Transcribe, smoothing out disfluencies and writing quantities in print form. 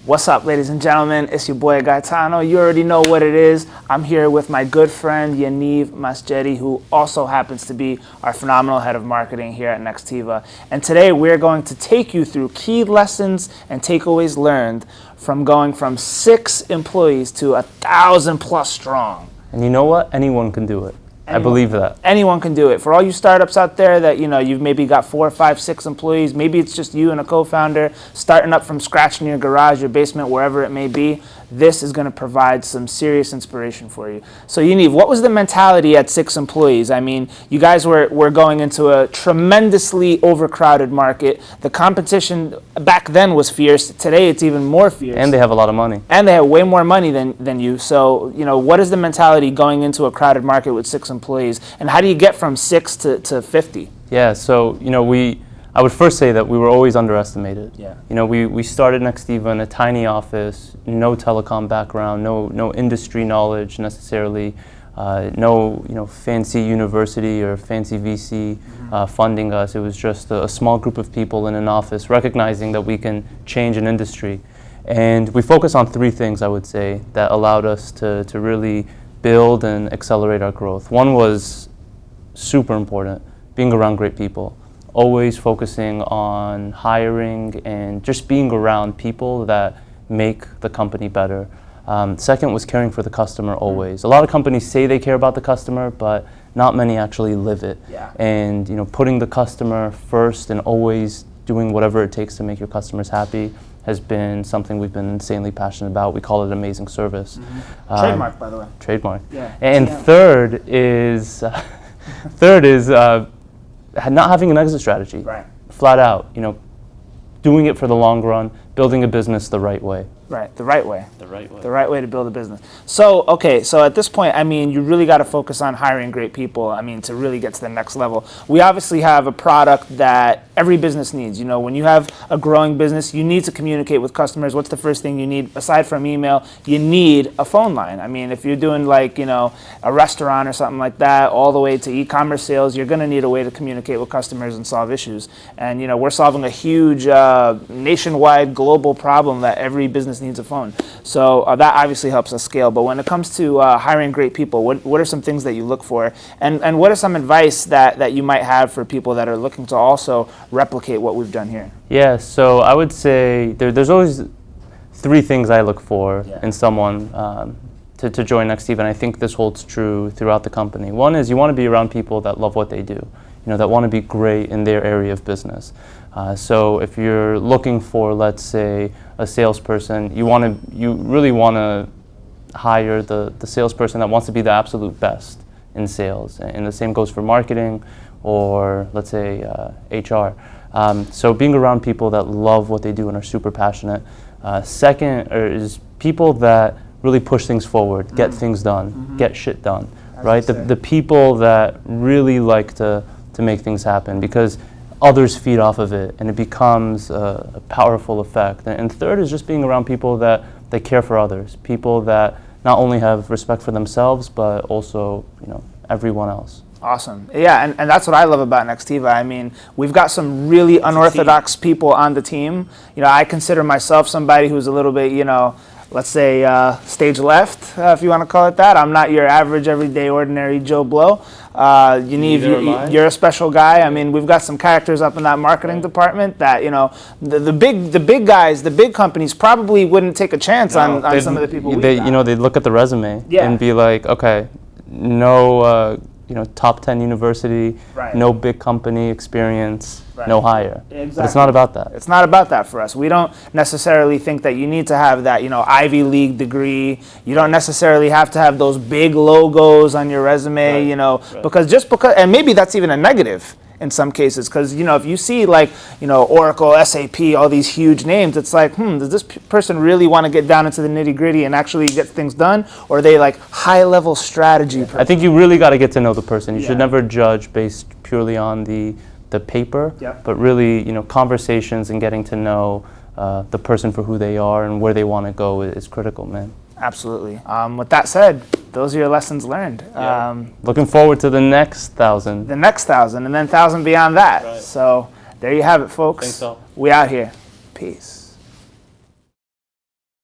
What's up, ladies and gentlemen? It's your boy Gaetano. You already know what it is. I'm here with my good friend Yaniv Masjedi, who also happens to be our phenomenal head of marketing here at Nextiva. And today we're going to take you through key lessons and takeaways learned from going from 6 employees to 1,000 plus strong. And you know what? Anyone can do it. I believe that. Anyone can do it. For all you startups out there that, you've maybe got 4, 5, 6 employees, maybe it's just you and a co-founder starting up from scratch in your garage, your basement, wherever it may be, this is going to provide some serious inspiration for you. So Yaniv, what was the mentality at 6 employees? I mean, you guys were going into a tremendously overcrowded market. The competition back then was fierce. Today it's even more fierce. And they have a lot of money. And they have way more money than you. So, what is the mentality going into a crowded market with 6 employees? And how do you get from 6 to 50? Yeah, so, I would first say that we were always underestimated. Yeah. We started Nextiva in a tiny office, no telecom background, no industry knowledge necessarily, no fancy university or fancy VC funding us. It was just a small group of people in an office recognizing that we can change an industry. And we focus on 3 things, I would say, that allowed us to really build and accelerate our growth. One was super important, being around great people. Always focusing on hiring and just being around people that make the company better. Second was caring for the customer always. A lot of companies say they care about the customer, but not many actually live it. Yeah. And putting the customer first and always doing whatever it takes to make your customers happy has been something we've been insanely passionate about. We call it amazing service. Trademark, by the way. Trademark. Yeah. And TM. third is not having an exit strategy. Right. Flat out, doing it for the long run, building a business the right way. Right, the right way. The right way. The right way to build a business. So at this point, you really got to focus on hiring great people, to really get to the next level. We obviously have a product that every business needs. When you have a growing business, you need to communicate with customers. What's the first thing you need? Aside from email, you need a phone line. If you're doing a restaurant or something like that, all the way to e-commerce sales, you're going to need a way to communicate with customers and solve issues. And, we're solving a huge nationwide global problem that every business needs a phone. So that obviously helps us scale. But when it comes to hiring great people, what are some things that you look for? And what are some advice that you might have for people that are looking to also replicate what we've done here? Yeah, so I would say there's always 3 things I look for in someone to join Nextiva, and I think this holds true throughout the company. One is you want to be around people that love what they do, that want to be great in their area of business. So if you're looking for, let's say, a salesperson, you really want to hire the salesperson that wants to be the absolute best in sales. And the same goes for marketing or, let's say, HR. So being around people that love what they do and are super passionate. Second is people that really push things forward, get things done, get shit done, right? The people that really like to make things happen, because others feed off of it and it becomes a powerful effect. And third is just being around people that care for others, people that not only have respect for themselves, but also, everyone else. Awesome. Yeah, and that's what I love about Nextiva. We've got some really unorthodox people on the team. I consider myself somebody who's a little bit, let's say stage left, if you want to call it that. I'm not your average, everyday, ordinary Joe Blow. Yaniv, you're a special guy. We've got some characters up in that marketing department that, the big guys, the big companies probably wouldn't take a chance on some of the people they'd look at the resume and be like, okay, no top 10 university, no big company experience, no hire. Exactly. But it's not about that. It's not about that for us. We don't necessarily think that you need to have that, Ivy League degree. You don't necessarily have to have those big logos on your resume, because and maybe that's even a negative in some cases, because if you see Oracle, SAP, all these huge names, it's like, does this person really want to get down into the nitty gritty and actually get things done, or are they high level strategy person? I think you really got to get to know the person. You should never judge based purely on the paper, but really conversations and getting to know the person for who they are and where they want to go is critical, man. Absolutely. With that said, those are your lessons learned. Looking forward to the next 1,000. The next 1,000, and then 1,000 beyond that. So there you have it, folks. Thanks all. We out here. Peace.